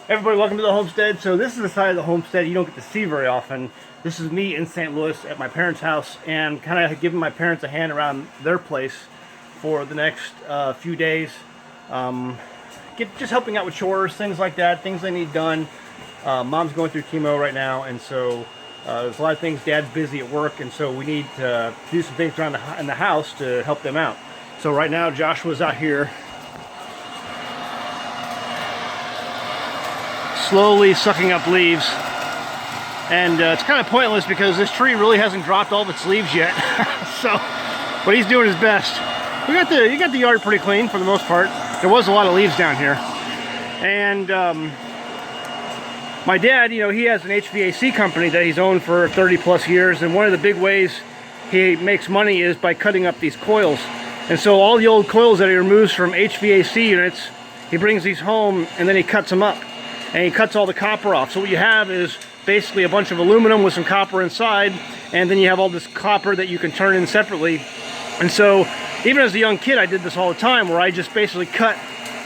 Everybody, welcome to the homestead. So this is the side of the homestead you don't get to see very often. This is me in St. Louis at my parents' house and kind of giving my parents a hand around their place for the next few days. Just helping out with chores, things like that, things they need done. Mom's going through chemo right now, and so there's a lot of things. Dad's busy at work, and so we need to do some things around in the house to help them out. So right now Joshua's out here slowly sucking up leaves, and it's kind of pointless because this tree really hasn't dropped all of its leaves yet. So, but he's doing his best. You got the yard pretty clean for the most part. There was a lot of leaves down here, and my dad, you know, he has an HVAC company that he's owned for 30 plus years, and one of the big ways he makes money is by cutting up these coils. And so all the old coils that he removes from HVAC units, he brings these home and then he cuts them up. And he cuts all the copper off. So what you have is basically a bunch of aluminum with some copper inside, and then you have all this copper that you can turn in separately. And so even as a young kid, I did this all the time, where I just basically cut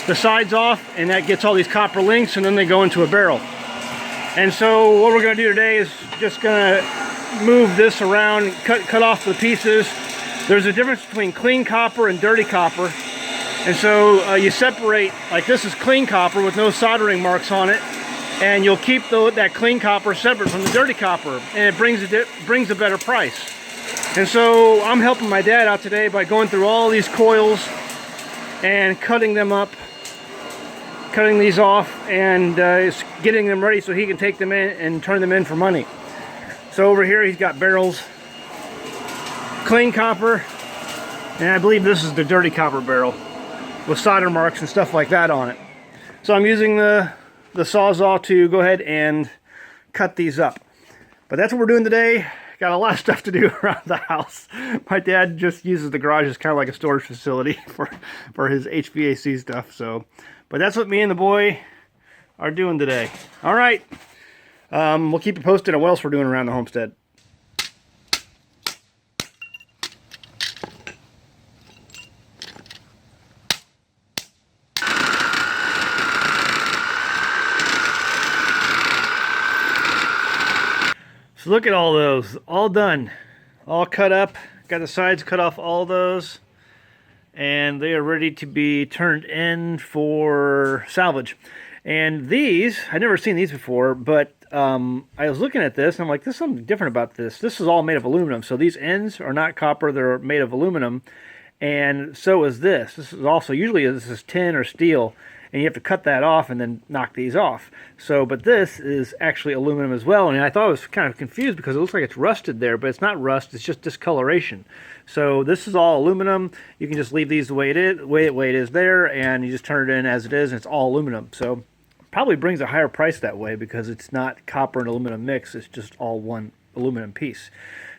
the sides off, and that gets all these copper links, and then they go into a barrel. And so what we're going to do today is just going to move this around, cut off the pieces. There's a difference between clean copper and dirty copper. And so you separate, like this is clean copper with no soldering marks on it, and you'll keep that clean copper separate from the dirty copper, and it brings a better price. And so I'm helping my dad out today by going through all these coils and cutting them up, cutting these off, and getting them ready so he can take them in and turn them in for money. So over here he's got barrels, clean copper, and I believe this is the dirty copper barrel, with solder marks and stuff like that on it. So I'm using the Sawzall to go ahead and cut these up. But that's what we're doing today. Got a lot of stuff to do around the house. My dad just uses the garage as kind of like a storage facility for his HVAC stuff. So, but that's what me and the boy are doing today. All right. We'll keep you posted on what else we're doing around the homestead. So look at all those, all done, all cut up, got the sides cut off all those, and they are ready to be turned in for salvage. And these, I'd never seen these before, but I was looking at this and I'm like, there's something different about this. This is all made of aluminum, so these ends are not copper, they're made of aluminum, and so is this. This is also, usually this is tin or steel, and you have to cut that off and then knock these off. So, but this is actually aluminum as well, and I thought I was kind of confused because it looks like it's rusted there, but it's not rust, it's just discoloration. So this is all aluminum. You can just leave these the way it is there, and you just turn it in as it is, and it's all aluminum. So probably brings a higher price that way because it's not copper and aluminum mix, it's just all one aluminum piece.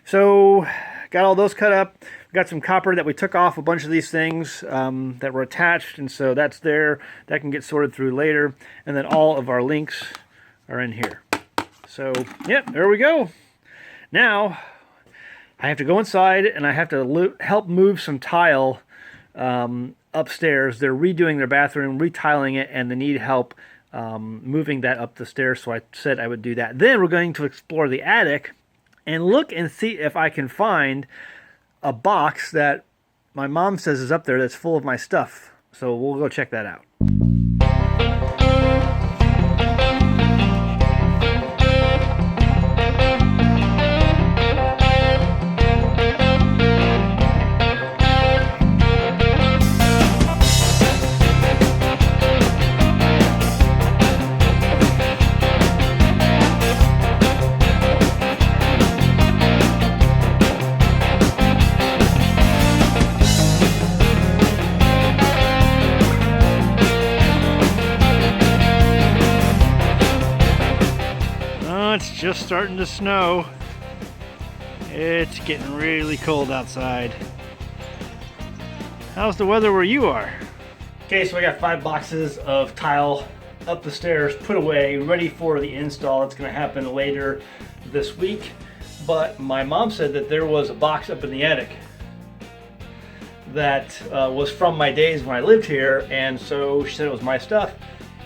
So got all those cut up. Got some copper that we took off a bunch of these things that were attached, and so that's there. That can get sorted through later. And then all of our links are in here. So, yep, there we go. Now, I have to go inside and I have to help move some tile upstairs. They're redoing their bathroom, retiling it, and they need help moving that up the stairs, so I said I would do that. Then we're going to explore the attic and look and see if I can find a box that my mom says is up there that's full of my stuff. So we'll go check that out. It's just starting to snow. It's getting really cold outside. How's the weather where you are? Okay, so I got 5 boxes of tile up the stairs, put away, ready for the install. It's gonna happen later this week. But my mom said that there was a box up in the attic that was from my days when I lived here, and so she said it was my stuff.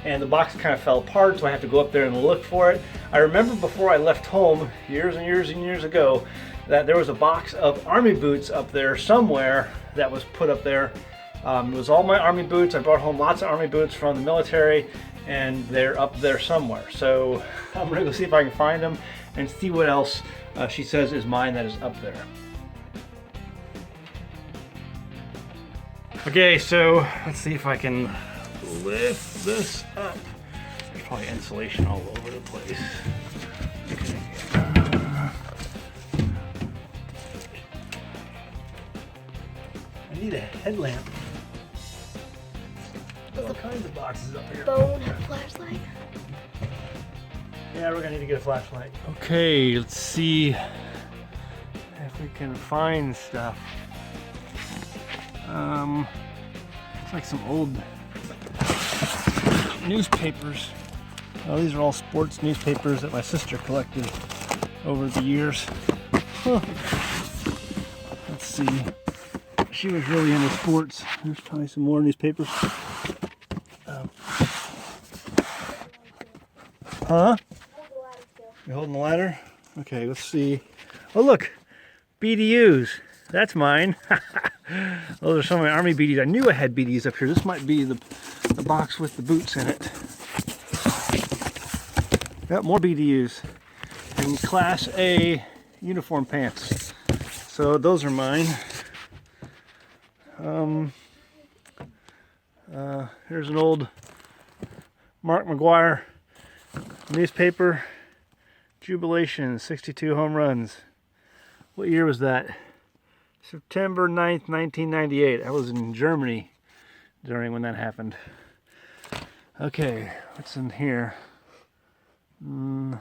and the box kind of fell apart, so I have to go up there and look for it. I remember before I left home, years and years and years ago, that there was a box of army boots up there somewhere that was put up there. It was all my army boots. I brought home lots of army boots from the military, and they're up there somewhere. So I'm gonna go see if I can find them and see what else she says is mine that is up there. Okay, so let's see if I can lift this up. There's probably insulation all over the place. Okay. I need a headlamp. There's all kinds of boxes up here. Phone, flashlight. Yeah, we're gonna need to get a flashlight. Okay, let's see if we can find stuff. It's like some old newspapers. Oh, these are all sports newspapers that my sister collected over the years. Huh. Let's see. She was really into sports. There's probably some more newspapers. Huh? You're holding the ladder? Okay, let's see. Oh, look. BDUs. That's mine. Those are some of my army BDs. I knew I had BDs up here. This might be the box with the boots in it. Got more BDUs. And Class A uniform pants. So those are mine. Here's an old Mark McGuire newspaper. Jubilation, 62 home runs. What year was that? September 9th, 1998. I was in Germany during when that happened. Okay, what's in here? I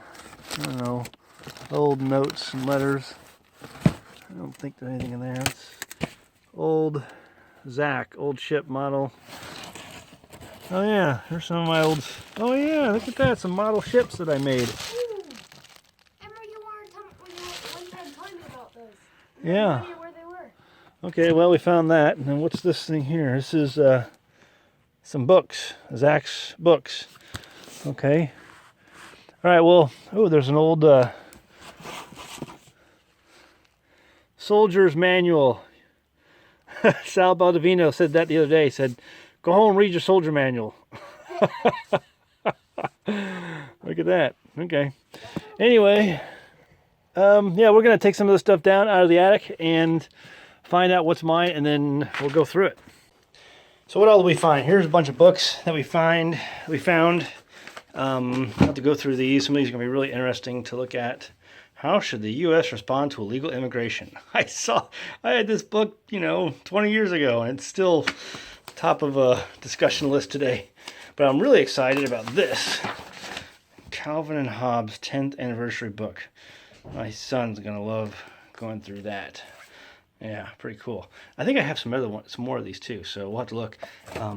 don't know. Old notes and letters. I don't think there's anything in there. It's old Zach, old ship model. Oh yeah, here's some of my old. Oh yeah, look at that, some model ships that I made. Ooh. Emma, you were one time telling me about those. Yeah. Where they were. Okay, well we found that. And then what's this thing here? This is some books, Zach's books. Okay. All right. Well, oh, there's an old soldier's manual. Sal Baldovino said that the other day. He said, "Go home and read your soldier manual." Look at that. Okay. Anyway, yeah, we're gonna take some of this stuff down out of the attic and find out what's mine, and then we'll go through it. So what all did we find? Here's a bunch of books that we found. I'll have to go through these. Some of these are gonna be really interesting to look at. How should the U.S. respond to illegal immigration? I had this book, 20 years ago, and it's still top of a discussion list today. But I'm really excited about this. Calvin and Hobbes 10th anniversary book. My son's gonna love going through that. Yeah, pretty cool. I think I have some more of these too, so we'll have to look,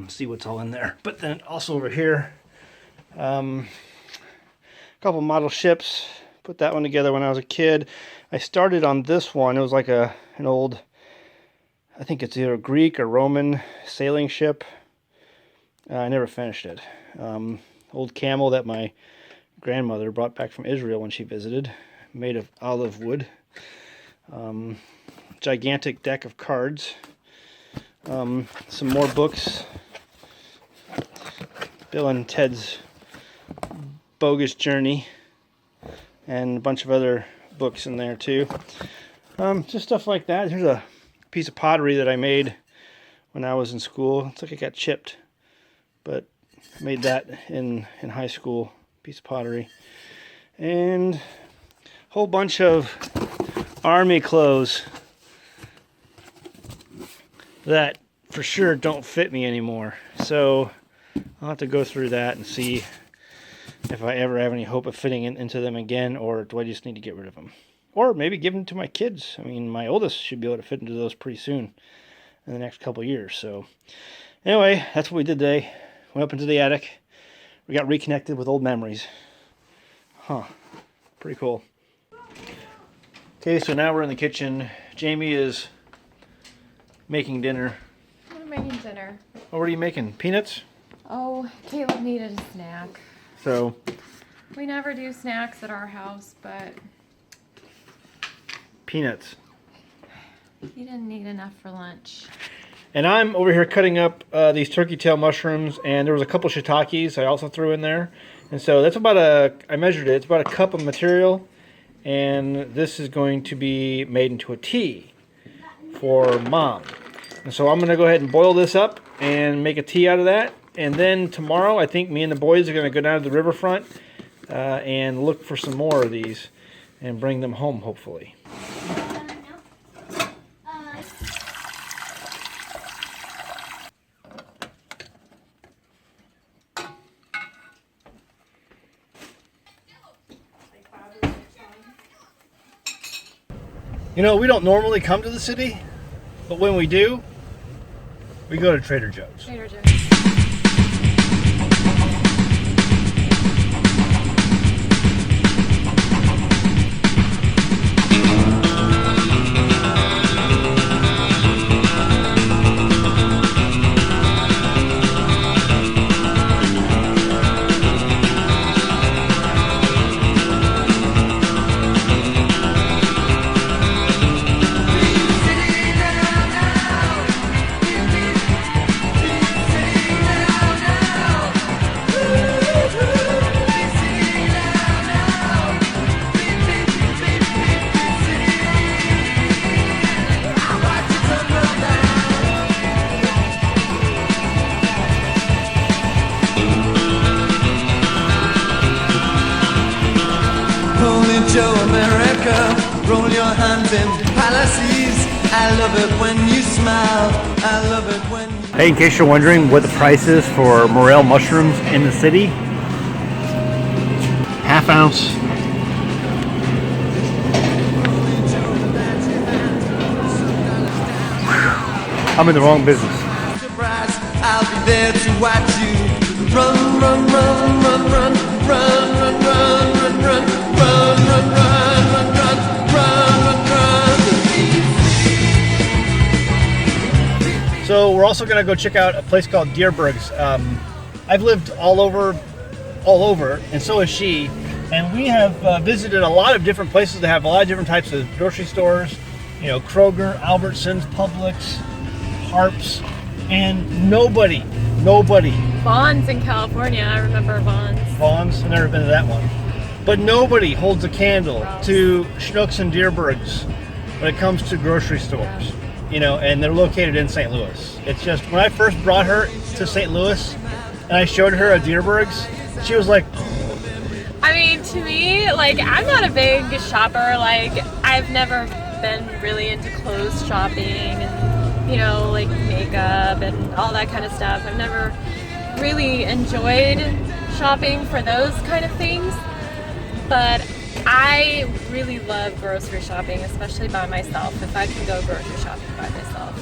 see what's all in there. But then also over here, a couple model ships. Put that one together when I was a kid. I started on this one. It was like an old, I think it's either a Greek or Roman sailing ship. I never finished it. Old camel that my grandmother brought back from Israel when she visited, made of olive wood. Gigantic deck of cards. Some more books. Bill and Ted's Bogus Journey. And a bunch of other books in there too. Just stuff like that. Here's a piece of pottery that I made when I was in school. It's like it got chipped, but I made that in high school. Piece of pottery. And a whole bunch of army clothes that for sure don't fit me anymore. So I'll have to go through that and see if I ever have any hope of fitting into them again, or do I just need to get rid of them? Or maybe give them to my kids. I mean, my oldest should be able to fit into those pretty soon in the next couple of years. So anyway, that's what we did today. Went up into the attic. We got reconnected with old memories. Huh. Pretty cool. Okay, so now we're in the kitchen. Jamie is making dinner. I'm making dinner. Oh, what are you making? Peanuts? Oh, Caleb needed a snack. So We never do snacks at our house, but peanuts. he didn't need enough for lunch. And I'm over here cutting up these turkey tail mushrooms, and there was a couple shiitakes I also threw in there. And so that's I measured it, it's about a cup of material, and this is going to be made into a tea for Mom. And so I'm going to go ahead and boil this up and make a tea out of that. And then tomorrow, I think me and the boys are going to go down to the riverfront and look for some more of these and bring them home, hopefully. You know, we don't normally come to the city, but when we do, we go to Trader Joe's. Trader Joe's. Joe America, roll your hands in palaces. I love it when you smile. I love it when you... Hey, in case you're wondering what the price is for morel mushrooms in the city, half ounce. Whew. I'm in the wrong business. I'll be there to watch you run, run, run, run, run, run, run, run, run, run, run, run, run, run, run, run, run. So we're also gonna go check out a place called Deerberg's. I've lived all over, and so has she. And we have visited a lot of different places that have a lot of different types of grocery stores. You know, Kroger, Albertsons, Publix, Harps, and nobody. Vaughn's in California. I remember Vaughn's, I've never been to that one. But nobody holds a candle to Schnucks and Deerberg's when it comes to grocery stores. You know, and they're located in St. Louis. It's just, when I first brought her to St. Louis and I showed her a Deerberg's, she was like... I mean, to me, like, I'm not a big shopper. Like, I've never been really into clothes shopping and, you know, like makeup and all that kind of stuff. I've never really enjoyed shopping for those kind of things. But I really love grocery shopping, especially by myself. If I can go grocery shopping by myself.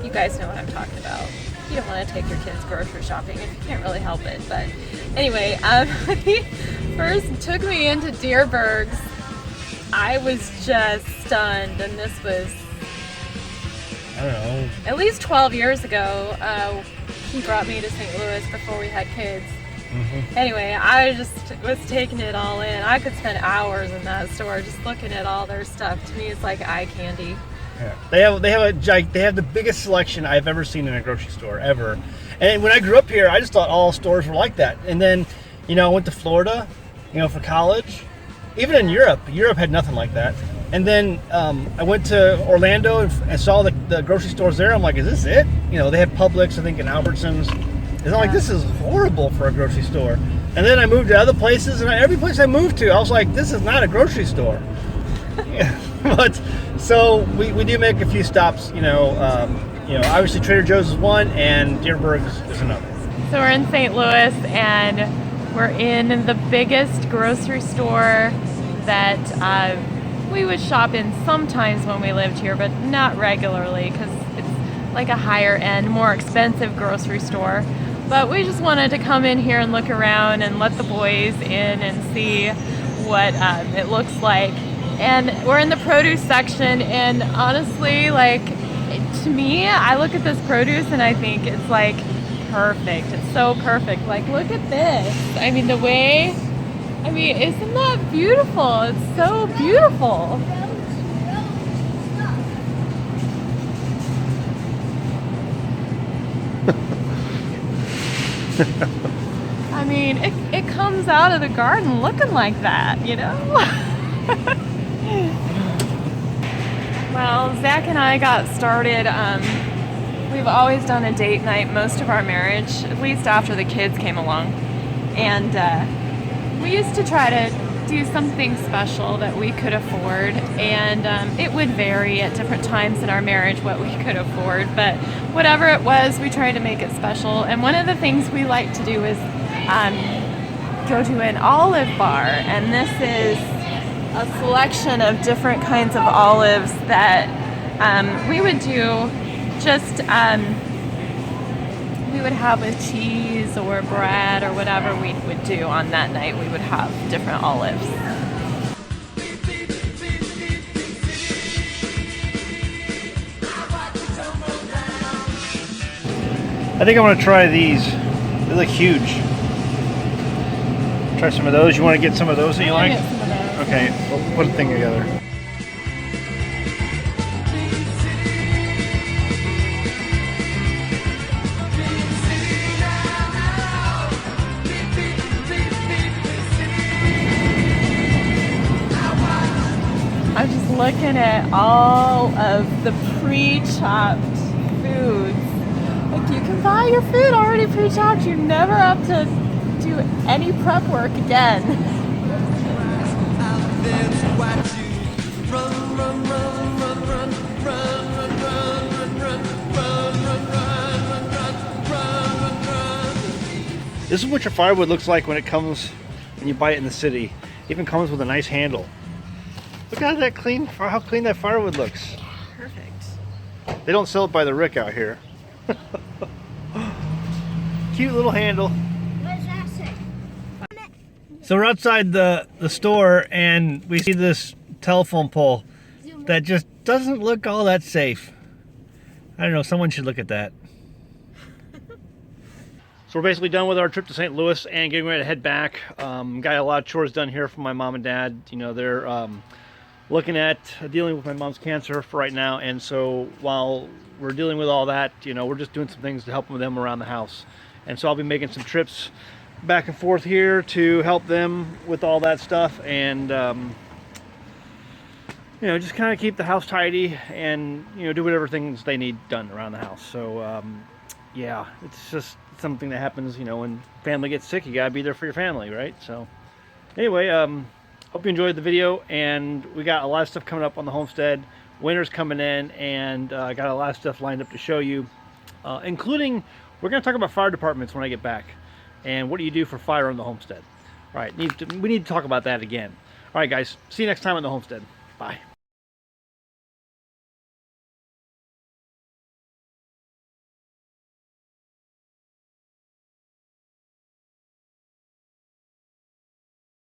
You guys know what I'm talking about. You don't want to take your kids grocery shopping if you can't really help it. But anyway, when he first took me into Deerberg's, I was just stunned. And this was, I don't know, at least 12 years ago. He brought me to St. Louis before we had kids. Mm-hmm. Anyway, I just was taking it all in. I could spend hours in that store just looking at all their stuff. To me, it's like eye candy. Yeah. They have the biggest selection I've ever seen in a grocery store ever. And when I grew up here, I just thought all stores were like that. And then, you know, I went to Florida, you know, for college. Even in Europe had nothing like that. And then I went to Orlando and saw the grocery stores there. I'm like, is this it? You know, they had Publix, I think, and Albertsons. And I'm like, this is horrible for a grocery store. And then I moved to other places, and every place I moved to, I was like, this is not a grocery store. Yeah. But so we do make a few stops. You know, obviously Trader Joe's is one, and Deerberg's is another. So we're in St. Louis, and we're in the biggest grocery store that we would shop in sometimes when we lived here, but not regularly because it's like a higher end, more expensive grocery store. But we just wanted to come in here and look around and let the boys in and see what it looks like. And we're in the produce section, and honestly, like, to me, I look at this produce and I think it's like perfect. It's so perfect. Like, look at this. I mean, the way, I mean, isn't that beautiful? It's so beautiful. I mean, it comes out of the garden looking like that, you know? Well, Zach and I got started, we've always done a date night most of our marriage, at least after the kids came along. And we used to try to do something special that we could afford, and it would vary at different times in our marriage what we could afford, but whatever it was, we tried to make it special. And one of the things we like to do is go to an olive bar, and this is a selection of different kinds of olives that we would do just we would have with cheese or bread or whatever we would do on that night. We would have different olives. I think I want to try these. They look huge. Try some of those. You want to get some of those that you like? Get some of those. Okay, we'll put a thing together. I'm just looking at all of the pre-chopped foods. Like, you can buy your food already pre-chopped. You never have to do any prep work again. I'll be there to watch you run, run, run, run, run, run, run, run, run, run, run, run, run, run, run. This is what your firewood looks like when it comes, when you buy it in the city. It even comes with a nice handle. Look at that clean, how clean that firewood looks. Perfect. They don't sell it by the rick out here. Cute little handle. What does that say? So we're outside the store and we see this telephone pole that just doesn't look all that safe. I don't know, someone should look at that. So we're basically done with our trip to St. Louis and getting ready to head back. Got a lot of chores done here for my mom and dad. You know, they're looking at dealing with my mom's cancer for right now, and so while we're dealing with all that, you know, we're just doing some things to help them around the house. And so I'll be making some trips back and forth here to help them with all that stuff, and you know, just kind of keep the house tidy and, you know, do whatever things they need done around the house. So yeah, it's just something that happens, you know, when family gets sick, you gotta be there for your family, right? So anyway, hope you enjoyed the video, and we got a lot of stuff coming up on the homestead. Winter's coming in, and I got a lot of stuff lined up to show you, including, we're going to talk about fire departments when I get back, and what do you do for fire on the homestead. All right, we need to talk about that again. All right, guys, see you next time on the homestead. Bye.